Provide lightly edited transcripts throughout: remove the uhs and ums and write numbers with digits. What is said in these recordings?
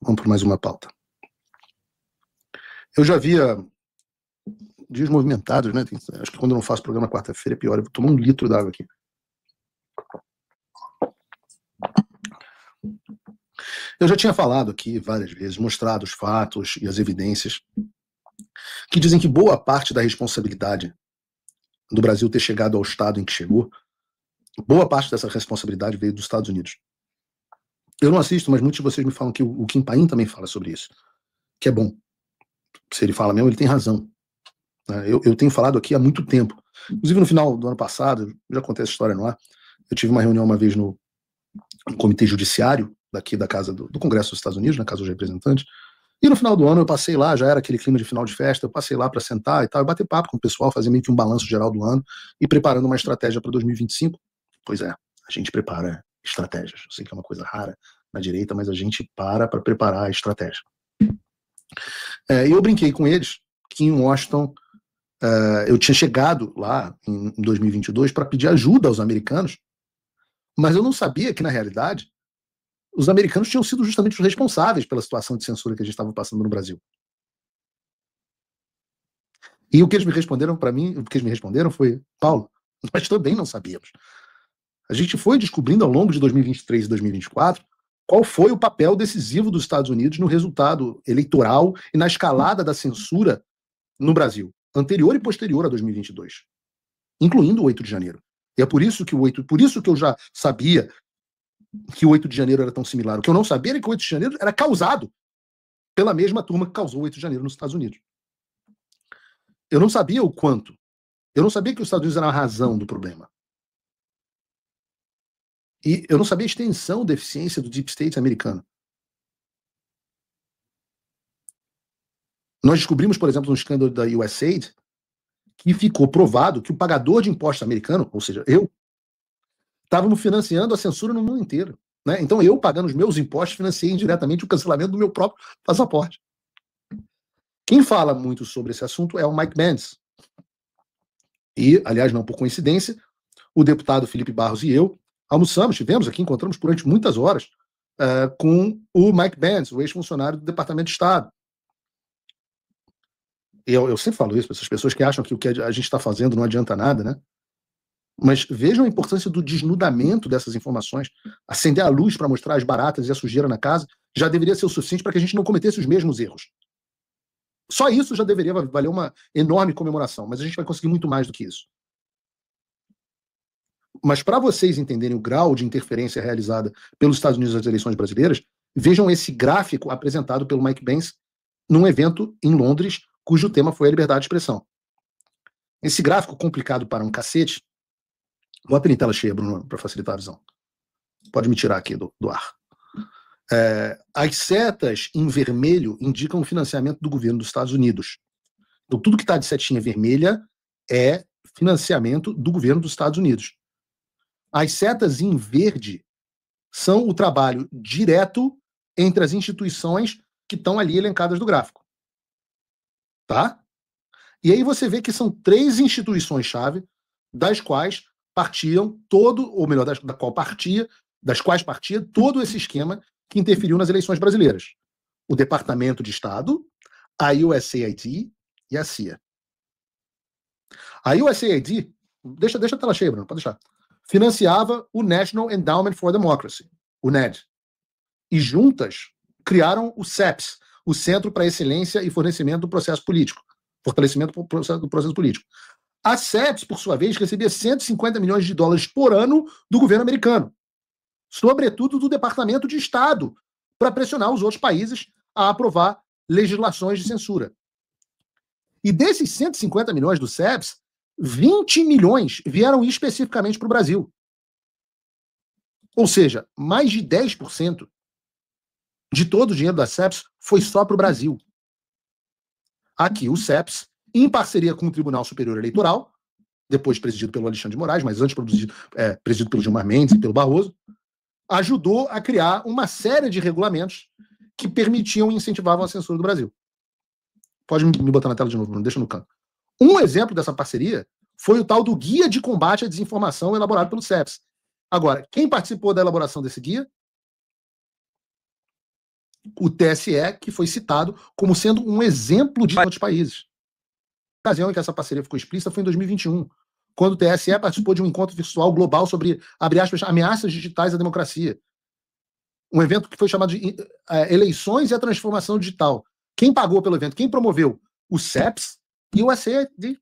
Vamos para mais uma pauta. Eu já via dias movimentados, né? Acho que quando eu não faço programa quarta-feira é pior. Eu vou tomar 1 litro d'água aqui. Eu já tinha falado aqui várias vezes, mostrado os fatos e as evidências que dizem que boa parte da responsabilidade do Brasil ter chegado ao estado em que chegou, boa parte dessa responsabilidade veio dos Estados Unidos. Eu não assisto, mas muitos de vocês me falam que o Kim Paim também fala sobre isso, que é bom. Se ele fala mesmo, ele tem razão. Eu tenho falado aqui há muito tempo. Inclusive, no final do ano passado, já contei essa história no ar, eu tive uma reunião uma vez no Comitê Judiciário, daqui da Casa do Congresso dos Estados Unidos, na Casa dos Representantes, e no final do ano eu passei lá, já era aquele clima de final de festa, eu passei lá para sentar e tal, e bater papo com o pessoal, fazer meio que um balanço geral do ano, e preparando uma estratégia para 2025. Pois é, a gente prepara estratégias. Eu sei que é uma coisa rara na direita, mas a gente para preparar a estratégia. E eu brinquei com eles que em Washington eu tinha chegado lá em 2022 para pedir ajuda aos americanos, mas eu não sabia que, na realidade, os americanos tinham sido justamente os responsáveis pela situação de censura que a gente estava passando no Brasil. E o que eles me responderam para mim, o que eles me responderam foi: Paulo, nós também não sabíamos. A gente foi descobrindo ao longo de 2023 e 2024 qual foi o papel decisivo dos Estados Unidos no resultado eleitoral e na escalada da censura no Brasil, anterior e posterior a 2022, incluindo o 8 de janeiro. E é por isso que eu já sabia que o 8 de janeiro era tão similar. O que eu não sabia era que o 8 de janeiro era causado pela mesma turma que causou o 8 de janeiro nos Estados Unidos. Eu não sabia o quanto. Eu não sabia que os Estados Unidos eram a razão do problema. E eu não sabia a extensão da eficiência do Deep State americano. Nós descobrimos, por exemplo, no escândalo da USAID, que ficou provado que o pagador de impostos americano, ou seja, eu, estávamos financiando a censura no mundo inteiro. Né? Então eu, pagando os meus impostos, financiei indiretamente o cancelamento do meu próprio passaporte. Quem fala muito sobre esse assunto é o Mike Pence. E, aliás, não por coincidência, o deputado Felipe Barros e eu estivemos aqui, encontramos durante muitas horas com o Mike Pence, o ex-funcionário do Departamento de Estado. E eu sempre falo isso para essas pessoas que acham que o que a gente está fazendo não adianta nada, né? Mas vejam a importância do desnudamento dessas informações. Acender a luz para mostrar as baratas e a sujeira na casa já deveria ser o suficiente para que a gente não cometesse os mesmos erros. Só isso já deveria valer uma enorme comemoração, mas a gente vai conseguir muito mais do que isso. Mas para vocês entenderem o grau de interferência realizada pelos Estados Unidos nas eleições brasileiras, vejam esse gráfico apresentado pelo Mike Pence num evento em Londres, cujo tema foi a liberdade de expressão. Esse gráfico complicado para um cacete. Vou abrir em tela cheia, Bruno, para facilitar a visão. Pode me tirar aqui do ar. As setas em vermelho indicam o financiamento do governo dos Estados Unidos. Então, tudo que está de setinha vermelha é financiamento do governo dos Estados Unidos. As setas em verde são o trabalho direto entre as instituições que estão ali elencadas do gráfico. Tá? E aí você vê que são 3 instituições-chave das quais partiam das quais partia todo esse esquema que interferiu nas eleições brasileiras. O Departamento de Estado, a USAID e a CIA. A USAID, deixa a tela cheia, Bruno, pode deixar, financiava o National Endowment for Democracy, o NED. E juntas criaram o CEPS, o Centro para Excelência e Fornecimento do Processo Político, fortalecimento do processo político. A CEPS, por sua vez, recebia 150 milhões de dólares por ano do governo americano, sobretudo do Departamento de Estado, para pressionar os outros países a aprovar legislações de censura. E desses 150 milhões do CEPS, 20 milhões vieram especificamente para o Brasil. Ou seja, mais de 10% de todo o dinheiro da CEPS foi só para o Brasil. Aqui, o CEPS, em parceria com o Tribunal Superior Eleitoral, depois presidido pelo Alexandre de Moraes, mas antes presidido pelo Gilmar Mendes e pelo Barroso, ajudou a criar uma série de regulamentos que permitiam e incentivavam a censura do Brasil. Pode me botar na tela de novo, não deixa no canto. Um exemplo dessa parceria foi o tal do Guia de Combate à Desinformação elaborado pelo CEPS. Agora, quem participou da elaboração desse guia? o TSE, que foi citado como sendo um exemplo de outros países. A ocasião em que essa parceria ficou explícita foi em 2021, quando o TSE participou de um encontro virtual global sobre, abre aspas, ameaças digitais à democracia. Um evento que foi chamado de Eleições e a Transformação Digital. Quem pagou pelo evento? Quem promoveu? O CEPS e o SAID.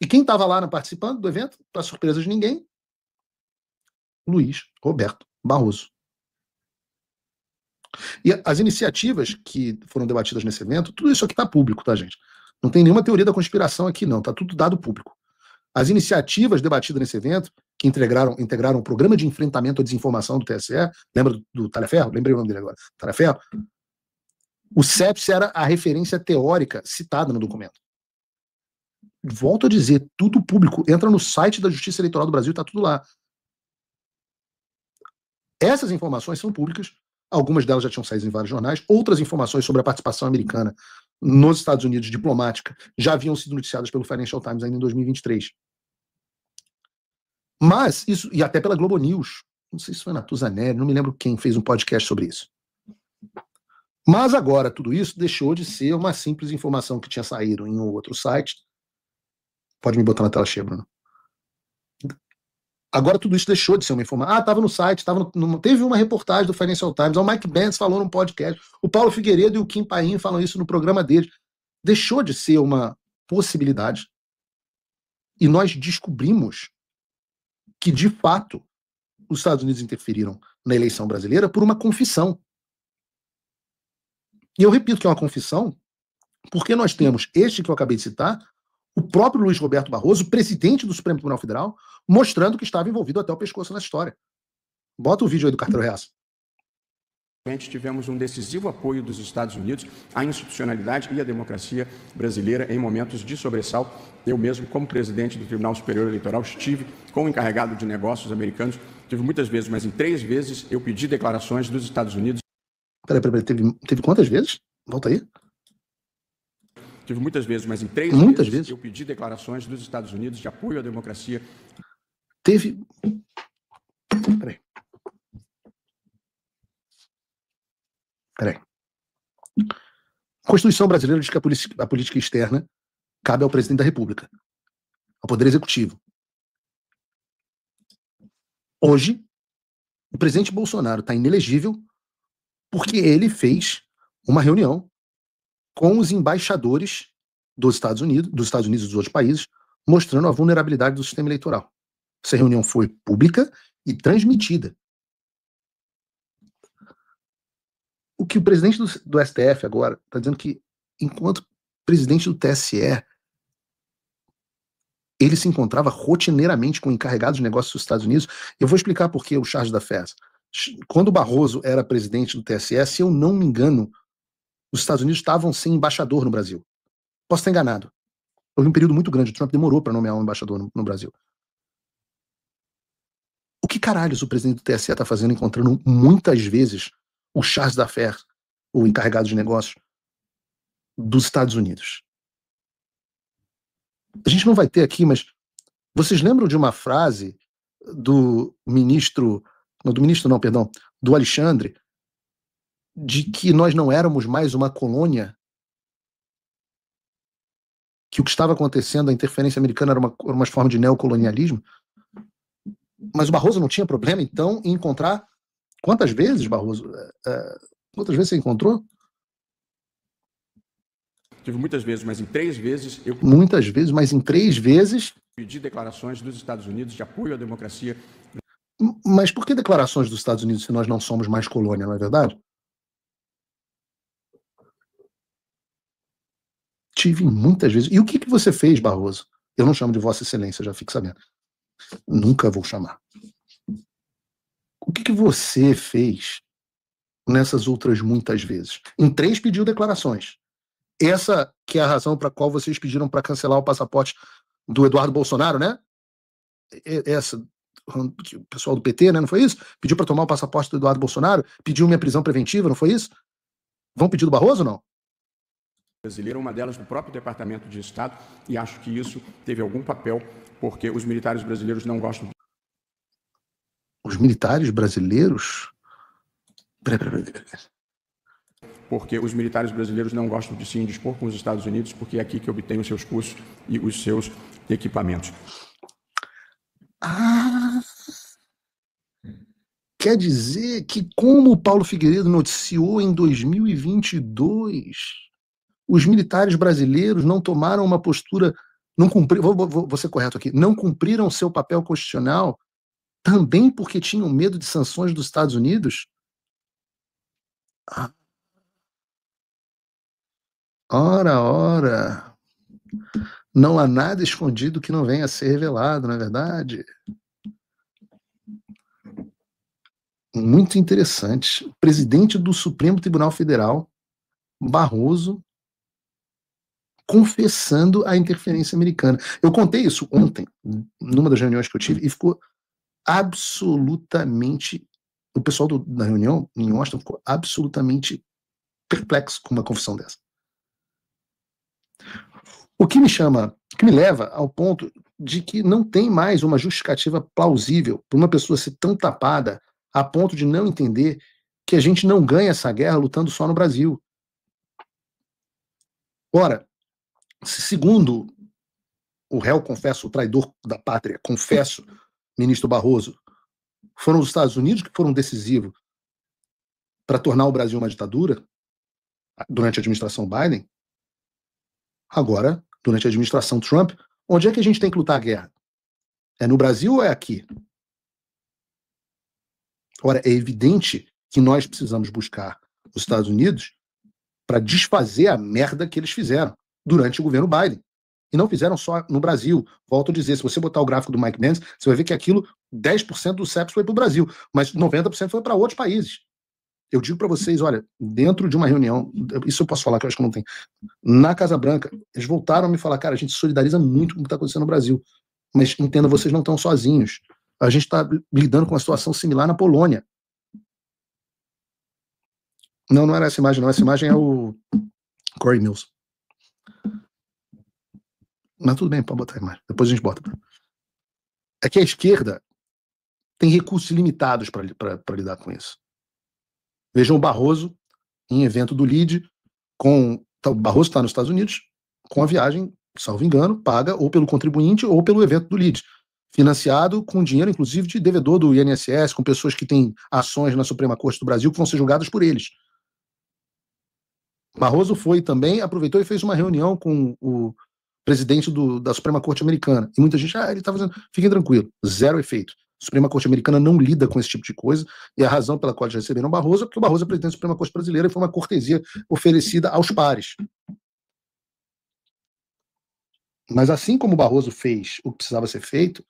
E quem estava lá participando do evento, para surpresa de ninguém? Luiz Roberto Barroso. E as iniciativas que foram debatidas nesse evento, tudo isso aqui está público, tá, gente? Não tem nenhuma teoria da conspiração aqui, não. Está tudo dado público. As iniciativas debatidas nesse evento, que integraram o Programa de Enfrentamento à Desinformação do TSE, lembra do Tareferro? Lembrei o nome dele agora. Tareferro. O CEPS era a referência teórica citada no documento. Volto a dizer, tudo público. Entra no site da Justiça Eleitoral do Brasil, está tudo lá. Essas informações são públicas. Algumas delas já tinham saído em vários jornais. Outras informações sobre a participação americana nos Estados Unidos, diplomática, já haviam sido noticiadas pelo Financial Times ainda em 2023. Mas isso, e até pela Globo News, não sei se foi Natuzaneri, não me lembro quem fez um podcast sobre isso. Mas agora tudo isso deixou de ser uma simples informação que tinha saído em um outro site. Pode me botar na tela cheia, Bruno. Agora tudo isso deixou de ser uma informação. Estava no site, teve uma reportagem do Financial Times, o Mike Pence falou num podcast, o Paulo Figueiredo e o Kim Paim falam isso no programa deles. Deixou de ser uma possibilidade. E nós descobrimos que, de fato, os Estados Unidos interferiram na eleição brasileira por uma confissão. E eu repito que é uma confissão porque nós temos este que eu acabei de citar, o próprio Luiz Roberto Barroso, presidente do Supremo Tribunal Federal, mostrando que estava envolvido até o pescoço nessa história. Bota o vídeo aí do Carteiro Reaça. Tivemos um decisivo apoio dos Estados Unidos à institucionalidade e à democracia brasileira em momentos de sobressalto. Eu mesmo, como presidente do Tribunal Superior Eleitoral, estive com o encarregado de negócios americanos. Tive muitas vezes, mas em 3 vezes eu pedi declarações dos Estados Unidos. Peraí, teve quantas vezes? Volta aí. Tive muitas vezes, mas em 3 vezes eu pedi declarações dos Estados Unidos de apoio à democracia. Teve... Peraí. A Constituição brasileira diz que a política externa cabe ao presidente da República, ao Poder Executivo. Hoje, o presidente Bolsonaro está inelegível porque ele fez uma reunião com os embaixadores dos Estados Unidos e dos outros países, mostrando a vulnerabilidade do sistema eleitoral. Essa reunião foi pública e transmitida. O que o presidente do STF agora está dizendo que, enquanto presidente do TSE, ele se encontrava rotineiramente com encarregados de negócios dos Estados Unidos. Eu vou explicar por que o charge d'affaires. Quando o Barroso era presidente do TSE, se eu não me engano, os Estados Unidos estavam sem embaixador no Brasil. Posso estar enganado. Houve um período muito grande. O Trump demorou para nomear um embaixador no Brasil. O que caralhos o presidente do TSE está fazendo encontrando muitas vezes o charge d'affaires, o encarregado de negócios dos Estados Unidos? A gente não vai ter aqui, mas vocês lembram de uma frase do do Alexandre, de que nós não éramos mais uma colônia, que o que estava acontecendo, a interferência americana era uma forma de neocolonialismo? Mas o Barroso não tinha problema, então, em encontrar... Quantas vezes, Barroso? Quantas vezes você encontrou? Tive muitas vezes, mas em 3 vezes... Muitas vezes, mas em 3 vezes... Pedi declarações dos Estados Unidos de apoio à democracia. Mas por que declarações dos Estados Unidos se nós não somos mais colônia, não é verdade? Tive muitas vezes. E o que você fez, Barroso? Eu não chamo de Vossa Excelência, já fique sabendo. Nunca vou chamar. O que você fez nessas outras muitas vezes? Em 3 pediu declarações. Essa que é a razão para a qual vocês pediram para cancelar o passaporte do Eduardo Bolsonaro, né? Essa, o pessoal do PT, né? Não foi isso? Pediu para tomar o passaporte do Eduardo Bolsonaro, pediu minha prisão preventiva, não foi isso? Vão pedir do Barroso ou não? Brasileira, uma delas do próprio Departamento de Estado, e acho que isso teve algum papel, porque os militares brasileiros não gostam. Os militares brasileiros? Porque os militares brasileiros não gostam de se indispor com os Estados Unidos, porque é aqui que obtêm os seus cursos e os seus equipamentos. Quer dizer que, como o Paulo Figueiredo noticiou em 2022, os militares brasileiros não tomaram uma postura, não cumpriram, vou ser correto aqui, não cumpriram seu papel constitucional também porque tinham medo de sanções dos Estados Unidos? Ora, não há nada escondido que não venha a ser revelado, não é verdade? Muito interessante. O presidente do Supremo Tribunal Federal, Barroso, confessando a interferência americana. Eu contei isso ontem, numa das reuniões que eu tive, e ficou absolutamente... O pessoal da reunião, em Washington, ficou absolutamente perplexo com uma confissão dessa. O que me leva ao ponto de que não tem mais uma justificativa plausível para uma pessoa ser tão tapada a ponto de não entender que a gente não ganha essa guerra lutando só no Brasil. Ora, segundo o réu confesso, o traidor da pátria, confesso, ministro Barroso, foram os Estados Unidos que foram decisivos para tornar o Brasil uma ditadura durante a administração Biden. Agora, durante a administração Trump, onde é que a gente tem que lutar a guerra? É no Brasil ou é aqui? Ora, é evidente que nós precisamos buscar os Estados Unidos para desfazer a merda que eles fizeram durante o governo Biden. E não fizeram só no Brasil. Volto a dizer, se você botar o gráfico do Mike Pence, você vai ver que aquilo, 10% do CEPS foi para o Brasil, mas 90% foi para outros países. Eu digo para vocês, olha, dentro de uma reunião, isso eu posso falar, que eu acho que não tem, na Casa Branca, eles voltaram a me falar, cara, a gente se solidariza muito com o que está acontecendo no Brasil, mas entenda, vocês não estão sozinhos. A gente está lidando com uma situação similar na Polônia. Não era essa imagem, não. Essa imagem é o Corey Mills. Mas tudo bem, pode botar a imagem. Depois a gente bota. É que a esquerda tem recursos limitados para lidar com isso. Vejam o Barroso em evento do LIDE, o Barroso está nos Estados Unidos, com a viagem, salvo engano, paga ou pelo contribuinte ou pelo evento do LIDE, financiado com dinheiro, inclusive, de devedor do INSS, com pessoas que têm ações na Suprema Corte do Brasil que vão ser julgadas por eles. Barroso foi também, aproveitou e fez uma reunião com o presidente da Suprema Corte Americana. E muita gente, ele está fazendo... Fiquem tranquilos, zero efeito. A Suprema Corte Americana não lida com esse tipo de coisa, e a razão pela qual eles receberam o Barroso é porque o Barroso é presidente da Suprema Corte Brasileira e foi uma cortesia oferecida aos pares. Mas assim como o Barroso fez o que precisava ser feito,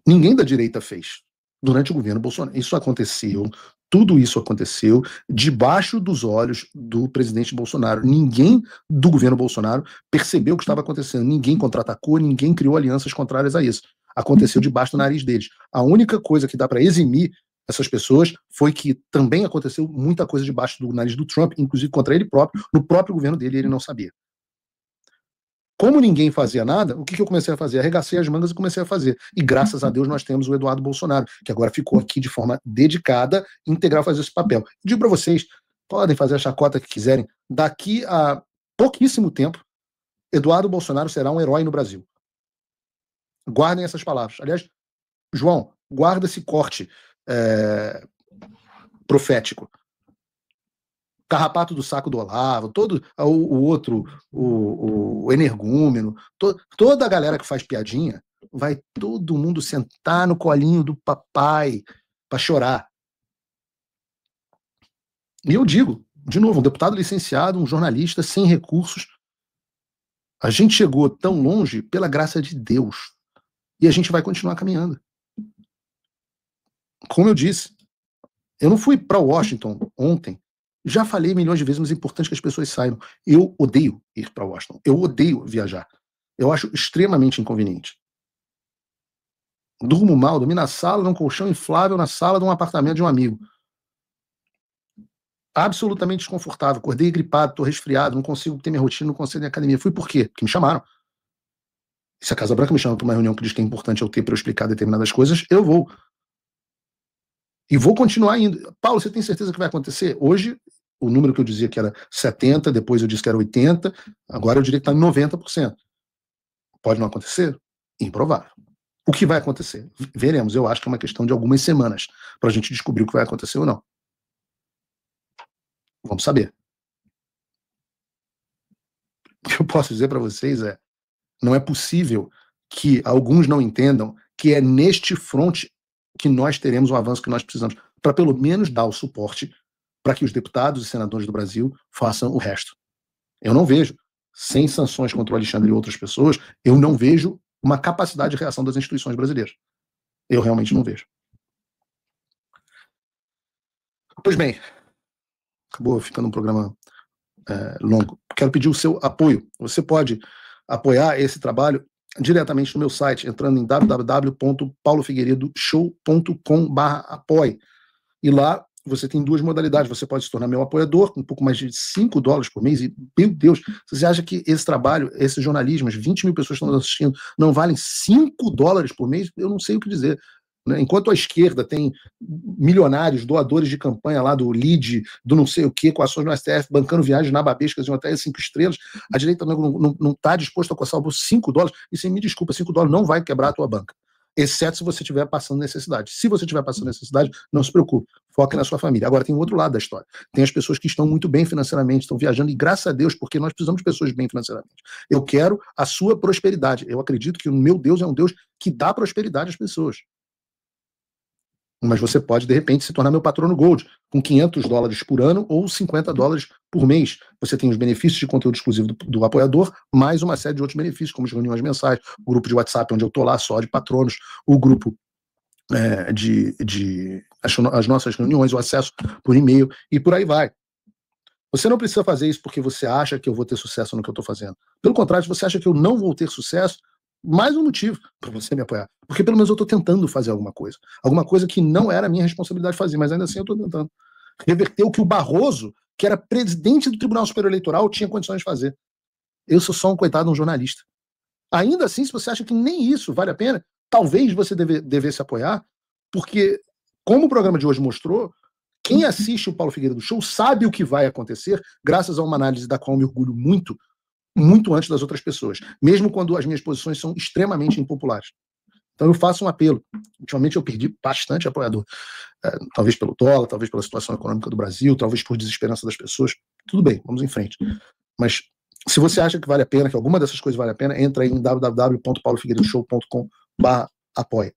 ninguém da direita fez durante o governo Bolsonaro. Isso aconteceu, tudo isso aconteceu debaixo dos olhos do presidente Bolsonaro. Ninguém do governo Bolsonaro percebeu o que estava acontecendo. Ninguém contra-atacou, ninguém criou alianças contrárias a isso. Aconteceu debaixo do nariz deles. A única coisa que dá para eximir essas pessoas foi que também aconteceu muita coisa debaixo do nariz do Trump, inclusive contra ele próprio, no próprio governo dele, e ele não sabia. Como ninguém fazia nada, o que eu comecei a fazer? Arregacei as mangas e comecei a fazer. E graças a Deus nós temos o Eduardo Bolsonaro, que agora ficou aqui de forma dedicada, integral, fazer esse papel. Digo para vocês, podem fazer a chacota que quiserem, daqui a pouquíssimo tempo, Eduardo Bolsonaro será um herói no Brasil. Guardem essas palavras. Aliás, João, guarda esse corte profético. Carrapato do Saco do Olavo, todo o outro, o energúmeno, toda a galera que faz piadinha, vai todo mundo sentar no colinho do papai para chorar. E eu digo, de novo, um deputado licenciado, um jornalista sem recursos, a gente chegou tão longe pela graça de Deus. E a gente vai continuar caminhando. Como eu disse, eu não fui para Washington ontem. Já falei milhões de vezes, mas é importante que as pessoas saibam. Eu odeio ir para Washington. Eu odeio viajar. Eu acho extremamente inconveniente. Durmo mal, dormi na sala, num colchão inflável, na sala de um apartamento de um amigo. Absolutamente desconfortável. Acordei gripado, estou resfriado, não consigo ter minha rotina, não consigo ir na academia. Fui por quê? Porque me chamaram. Se a Casa Branca me chama para uma reunião que diz que é importante eu ter para eu explicar determinadas coisas, eu vou. E vou continuar indo. Paulo, você tem certeza que vai acontecer? Hoje, o número que eu dizia que era 70%, depois eu disse que era 80%, agora eu diria que está em 90%. Pode não acontecer? Improvável. O que vai acontecer? Veremos. Eu acho que é uma questão de algumas semanas para a gente descobrir o que vai acontecer ou não. Vamos saber. O que eu posso dizer para vocês é: não é possível que alguns não entendam que é neste fronte que nós teremos o avanço que nós precisamos, para pelo menos dar o suporte para que os deputados e senadores do Brasil façam o resto. Eu não vejo, sem sanções contra o Alexandre e outras pessoas, eu não vejo uma capacidade de reação das instituições brasileiras. Eu realmente não vejo. Pois bem, acabou ficando um programa longo. Quero pedir o seu apoio. Você pode apoiar esse trabalho diretamente no meu site, entrando em www.paulofigueiredoshow.com/apoie. E lá você tem duas modalidades. Você pode se tornar meu apoiador, com um pouco mais de $5 por mês. E, meu Deus, você acha que esse trabalho, esse jornalismo, as 20 mil pessoas que estão assistindo, não valem $5 por mês? Eu não sei o que dizer. Enquanto a esquerda tem milionários, doadores de campanha lá do LID, do não sei o que, com ações no STF, bancando viagens nababescas em hotéis 5 estrelas, a direita não está disposta a coçar o bolso $5, e você me desculpa, $5 não vai quebrar a tua banca, exceto se você estiver passando necessidade. Se você estiver passando necessidade, não se preocupe, foque na sua família. Agora tem o outro lado da história, tem as pessoas que estão muito bem financeiramente, estão viajando, e graças a Deus, porque nós precisamos de pessoas bem financeiramente. Eu quero a sua prosperidade, eu acredito que o meu Deus é um Deus que dá prosperidade às pessoas. Mas você pode, de repente, se tornar meu patrono Gold, com $500 por ano ou $50 por mês. Você tem os benefícios de conteúdo exclusivo do apoiador, mais uma série de outros benefícios, como as reuniões mensais, o grupo de WhatsApp, onde eu estou lá só de patronos, o grupo as nossas reuniões, o acesso por e-mail, e por aí vai. Você não precisa fazer isso porque você acha que eu vou ter sucesso no que eu estou fazendo. Pelo contrário, se você acha que eu não vou ter sucesso, mais um motivo para você me apoiar. Porque pelo menos eu estou tentando fazer alguma coisa. Alguma coisa que não era minha responsabilidade fazer, mas ainda assim eu estou tentando. Reverter o que o Barroso, que era presidente do Tribunal Superior Eleitoral, tinha condições de fazer. Eu sou só um coitado, um jornalista. Ainda assim, se você acha que nem isso vale a pena, talvez você devesse apoiar, porque, como o programa de hoje mostrou, quem assiste o Paulo Figueiredo Show sabe o que vai acontecer, graças a uma análise da qual eu me orgulho muito, muito antes das outras pessoas, mesmo quando as minhas posições são extremamente impopulares. Então eu faço um apelo. Ultimamente eu perdi bastante apoiador. Talvez pelo dólar, talvez pela situação econômica do Brasil, talvez por desesperança das pessoas. Tudo bem, vamos em frente. Mas se você acha que vale a pena, que alguma dessas coisas vale a pena, entra aí em www.paulofigueiredoshow.com/apoia.